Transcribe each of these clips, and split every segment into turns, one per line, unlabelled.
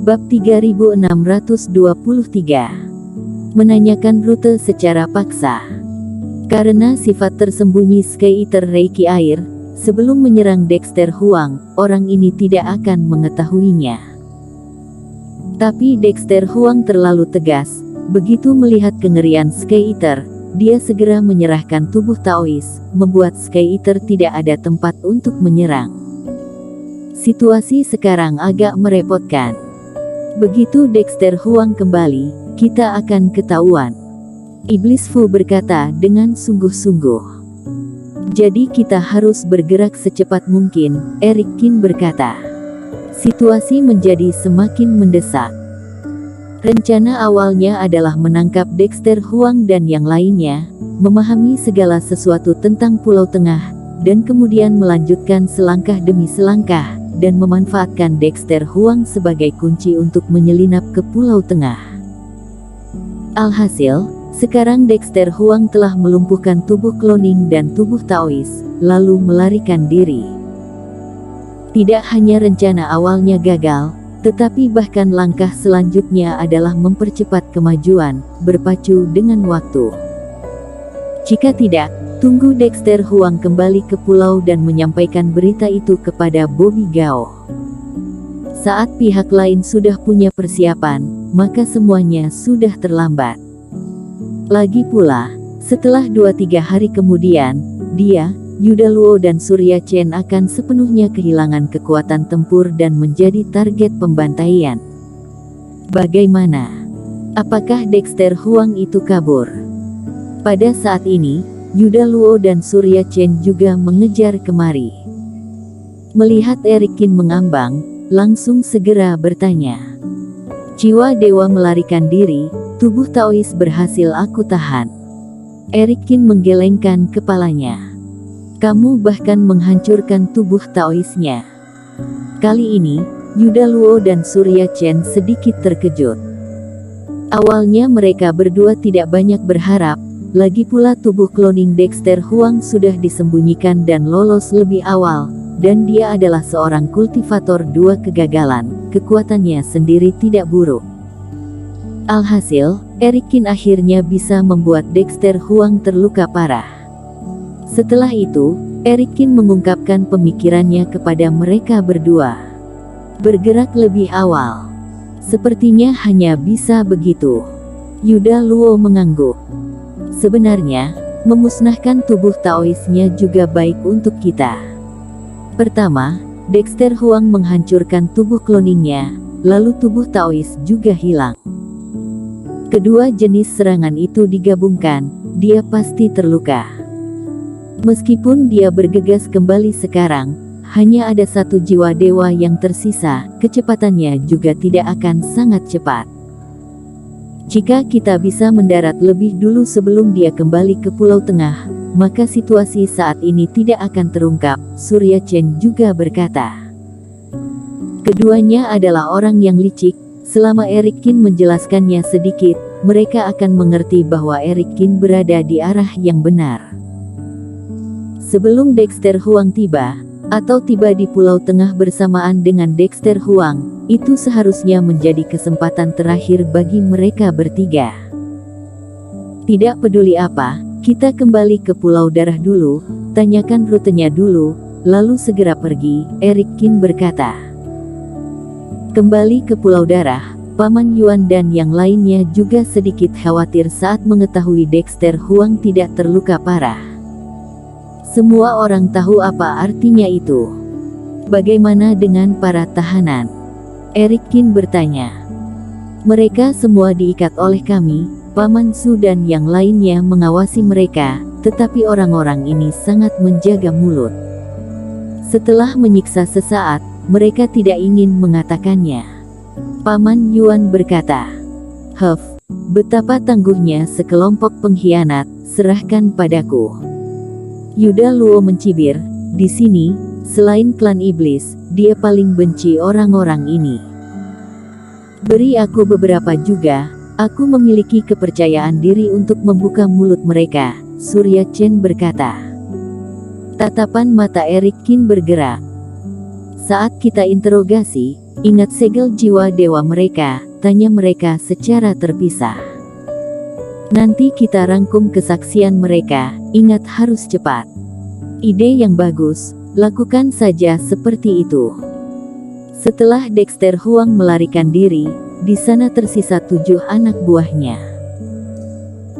Bab 3623. Menanyakan rute secara paksa. Karena sifat tersembunyi Sky Eater Reiki air, sebelum menyerang Dexter Huang, orang ini tidak akan mengetahuinya. Tapi Dexter Huang terlalu tegas. Begitu melihat kengerian Sky Eater, dia segera menyerahkan tubuh Taois, membuat Sky Eater tidak ada tempat untuk menyerang. Situasi sekarang agak merepotkan. Begitu Dexter Huang kembali, kita akan ketahuan. Iblis Fu berkata dengan sungguh-sungguh. Jadi kita harus bergerak secepat mungkin, Eric Kin berkata. Situasi menjadi semakin mendesak. Rencana awalnya adalah menangkap Dexter Huang dan yang lainnya, memahami segala sesuatu tentang Pulau Tengah, dan kemudian melanjutkan selangkah demi selangkah, dan memanfaatkan Dexter Huang sebagai kunci untuk menyelinap ke Pulau Tengah. Alhasil, sekarang Dexter Huang telah melumpuhkan tubuh kloning dan tubuh Taois, lalu melarikan diri. Tidak hanya rencana awalnya gagal, tetapi bahkan langkah selanjutnya adalah mempercepat kemajuan, berpacu dengan waktu. Jika tidak, tunggu Dexter Huang kembali ke pulau dan menyampaikan berita itu kepada Bobby Gao. Saat pihak lain sudah punya persiapan, maka semuanya sudah terlambat. Lagi pula, setelah 2-3 hari kemudian, dia, Yuda Luo dan Surya Chen akan sepenuhnya kehilangan kekuatan tempur dan menjadi target pembantaian. Bagaimana? Apakah Dexter Huang itu kabur? Pada saat ini, Yuda Luo dan Surya Chen juga mengejar kemari. Melihat Eric Kin mengambang, langsung segera bertanya. Jiwa dewa melarikan diri, tubuh Taois berhasil aku tahan. Eric Kin menggelengkan kepalanya. Kamu bahkan menghancurkan tubuh Taoisnya. Kali ini, Yuda Luo dan Surya Chen sedikit terkejut. Awalnya mereka berdua tidak banyak berharap, lagi pula tubuh kloning Dexter Huang sudah disembunyikan dan lolos lebih awal, dan dia adalah seorang kultivator 2 kegagalan, kekuatannya sendiri tidak buruk. Alhasil, Eric Kin akhirnya bisa membuat Dexter Huang terluka parah. Setelah itu, Eric Kin mengungkapkan pemikirannya kepada mereka berdua. Bergerak lebih awal. Sepertinya hanya bisa begitu. Yuda Luo mengangguk. Sebenarnya, memusnahkan tubuh Taoisnya juga baik untuk kita. Pertama, Dexter Huang menghancurkan tubuh kloningnya, lalu tubuh Taois juga hilang. Kedua jenis serangan itu digabungkan, dia pasti terluka. Meskipun dia bergegas kembali sekarang, hanya ada satu jiwa dewa yang tersisa, kecepatannya juga tidak akan sangat cepat. Jika kita bisa mendarat lebih dulu sebelum dia kembali ke Pulau Tengah, maka situasi saat ini tidak akan terungkap, Surya Chen juga berkata. Keduanya adalah orang yang licik, selama Eric Kin menjelaskannya sedikit, mereka akan mengerti bahwa Eric Kin berada di arah yang benar. Sebelum Dexter Huang tiba, atau tiba di Pulau Tengah bersamaan dengan Dexter Huang, itu seharusnya menjadi kesempatan terakhir bagi mereka bertiga. Tidak peduli apa, kita kembali ke Pulau Darah dulu, tanyakan rutenya dulu, lalu segera pergi, Eric Kin berkata. Kembali ke Pulau Darah, Paman Yuan dan yang lainnya juga sedikit khawatir saat mengetahui Dexter Huang tidak terluka parah. Semua orang tahu apa artinya itu. Bagaimana dengan para tahanan? Eric Kin bertanya. Mereka semua diikat oleh kami, Paman Su dan yang lainnya mengawasi mereka, tetapi orang-orang ini sangat menjaga mulut. Setelah menyiksa sesaat, mereka tidak ingin mengatakannya. Paman Yuan berkata, betapa tangguhnya sekelompok pengkhianat, serahkan padaku. Yuda Luo mencibir, di sini, selain klan iblis, dia paling benci orang-orang ini. Beri aku beberapa juga, aku memiliki kepercayaan diri untuk membuka mulut mereka, Surya Chen berkata. Tatapan mata Eric Kin bergerak. Saat kita interogasi, ingat segel jiwa dewa mereka, tanya mereka secara terpisah. Nanti kita rangkum kesaksian mereka, ingat harus cepat. Ide yang bagus, lakukan saja seperti itu. Setelah Dexter Huang melarikan diri, di sana tersisa 7 anak buahnya.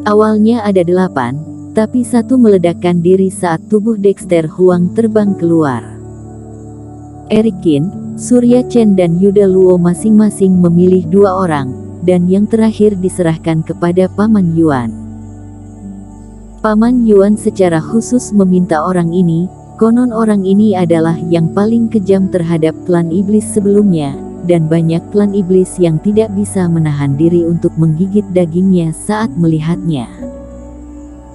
Awalnya ada 8, tapi 1 meledakkan diri saat tubuh Dexter Huang terbang keluar. Eric Qin, Surya Chen dan Yuda Luo masing-masing memilih 2 orang, dan yang terakhir diserahkan kepada Paman Yuan. Paman Yuan secara khusus meminta orang ini, konon orang ini adalah yang paling kejam terhadap klan iblis sebelumnya, dan banyak klan iblis yang tidak bisa menahan diri untuk menggigit dagingnya saat melihatnya.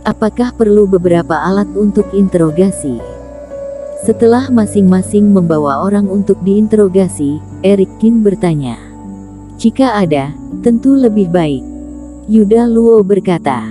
Apakah perlu beberapa alat untuk interogasi? Setelah masing-masing membawa orang untuk diinterogasi, Eric Qin bertanya. Jika ada, tentu lebih baik. Yuda Luo berkata.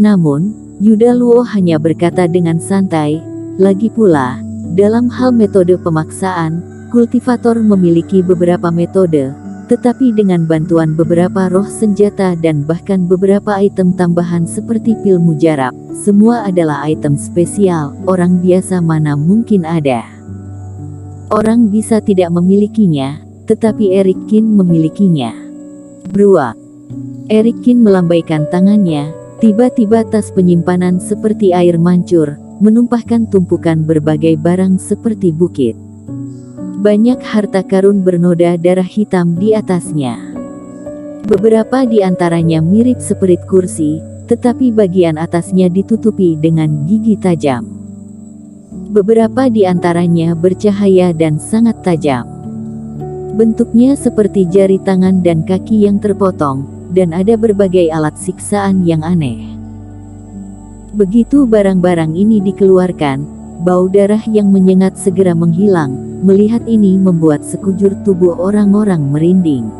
Namun, Yuda Luo hanya berkata dengan santai, lagi pula, dalam hal metode pemaksaan, kultivator memiliki beberapa metode, tetapi dengan bantuan beberapa roh senjata dan bahkan beberapa item tambahan seperti pil mujarab, semua adalah item spesial, orang biasa mana mungkin ada. Orang bisa tidak memilikinya, tetapi Eric Qin memilikinya. Bruak. Eric Qin melambaikan tangannya, tiba-tiba tas penyimpanan seperti air mancur, menumpahkan tumpukan berbagai barang seperti bukit. Banyak harta karun bernoda darah hitam di atasnya. Beberapa di antaranya mirip seperit kursi, tetapi bagian atasnya ditutupi dengan gigi tajam. Beberapa di antaranya bercahaya dan sangat tajam. Bentuknya seperti jari tangan dan kaki yang terpotong, dan ada berbagai alat siksaan yang aneh. Begitu barang-barang ini dikeluarkan, bau darah yang menyengat segera menghilang. Melihat ini membuat sekujur tubuh orang-orang merinding.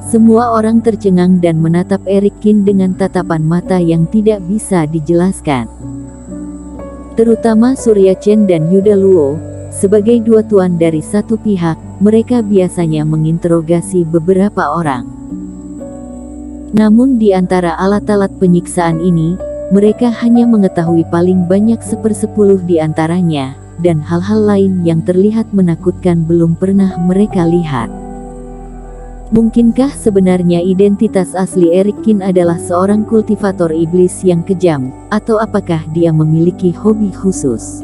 Semua orang tercengang dan menatap Eric Qin dengan tatapan mata yang tidak bisa dijelaskan. Terutama Surya Chen dan Yuda Luo, sebagai 2 tuan dari satu pihak, mereka biasanya menginterogasi beberapa orang. Namun di antara alat-alat penyiksaan ini, mereka hanya mengetahui paling banyak 1/10 di antaranya, dan hal-hal lain yang terlihat menakutkan belum pernah mereka lihat. Mungkinkah sebenarnya identitas asli Eric Qin adalah seorang kultivator iblis yang kejam, atau apakah dia memiliki hobi khusus?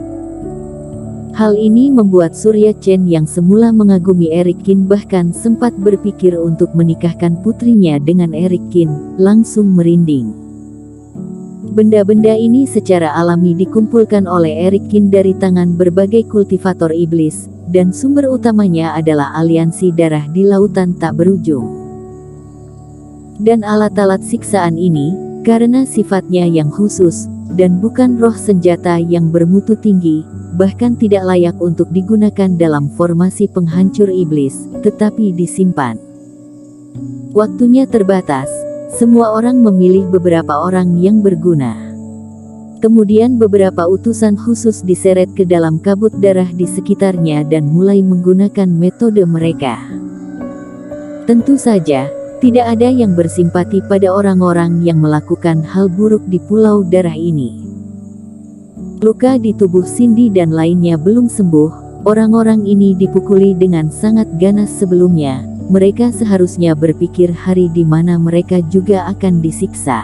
Hal ini membuat Surya Chen yang semula mengagumi Eric Qin bahkan sempat berpikir untuk menikahkan putrinya dengan Eric Qin, langsung merinding. Benda-benda ini secara alami dikumpulkan oleh Eric Qin dari tangan berbagai kultivator iblis, dan sumber utamanya adalah aliansi darah di lautan tak berujung. Dan alat-alat siksaan ini, karena sifatnya yang khusus, dan bukan roh senjata yang bermutu tinggi, bahkan tidak layak untuk digunakan dalam formasi penghancur iblis, tetapi disimpan. Waktunya terbatas. Semua orang memilih beberapa orang yang berguna. Kemudian beberapa utusan khusus diseret ke dalam kabut darah di sekitarnya dan mulai menggunakan metode mereka. Tentu saja, tidak ada yang bersimpati pada orang-orang yang melakukan hal buruk di pulau darah ini. Luka di tubuh Cindy dan lainnya belum sembuh, orang-orang ini dipukuli dengan sangat ganas sebelumnya. Mereka seharusnya berpikir hari di mana mereka juga akan disiksa.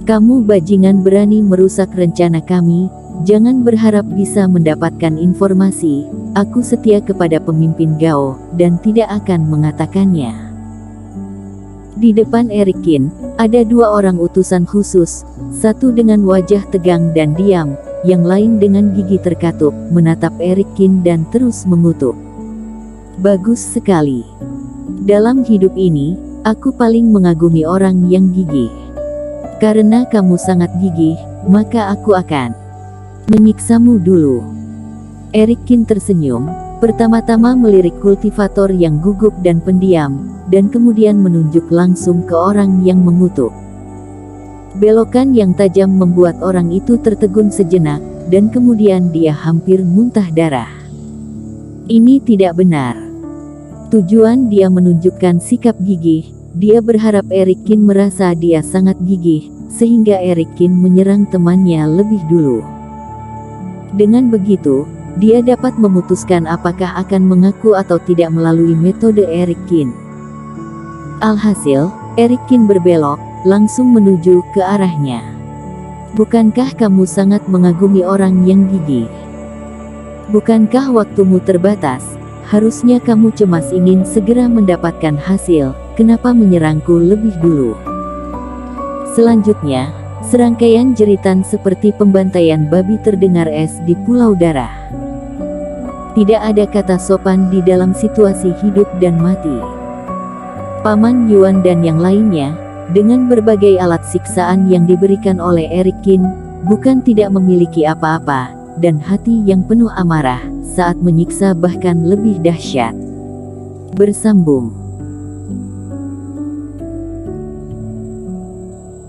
Kamu bajingan berani merusak rencana kami, jangan berharap bisa mendapatkan informasi, aku setia kepada pemimpin Gao, dan tidak akan mengatakannya. Di depan Eric Qin, ada 2 orang utusan khusus, satu dengan wajah tegang dan diam, yang lain dengan gigi terkatup, menatap Eric Qin dan terus mengutuk. Bagus sekali. Dalam hidup ini, aku paling mengagumi orang yang gigih. Karena kamu sangat gigih, maka aku akan menyiksamu dulu. Eric Qin tersenyum, pertama-tama melirik kultivator yang gugup dan pendiam, dan kemudian menunjuk langsung ke orang yang mengutuk. Belokan yang tajam membuat orang itu tertegun sejenak, dan kemudian dia hampir muntah darah. Ini tidak benar. Tujuan dia menunjukkan sikap gigih. Dia berharap Eric Kin merasa dia sangat gigih, sehingga Eric Kin menyerang temannya lebih dulu. Dengan begitu, dia dapat memutuskan apakah akan mengaku atau tidak melalui metode Eric Kin. Alhasil, Eric Kin berbelok, langsung menuju ke arahnya. Bukankah kamu sangat mengagumi orang yang gigih? Bukankah waktumu terbatas? Harusnya kamu cemas ingin segera mendapatkan hasil, kenapa menyerangku lebih dulu? Selanjutnya, serangkaian jeritan seperti pembantaian babi terdengar di Pulau Darah. Tidak ada kata sopan di dalam situasi hidup dan mati. Paman Yuan dan yang lainnya, dengan berbagai alat siksaan yang diberikan oleh Eric Kin, bukan tidak memiliki apa-apa, dan hati yang penuh amarah, saat menyiksa bahkan lebih dahsyat. Bersambung.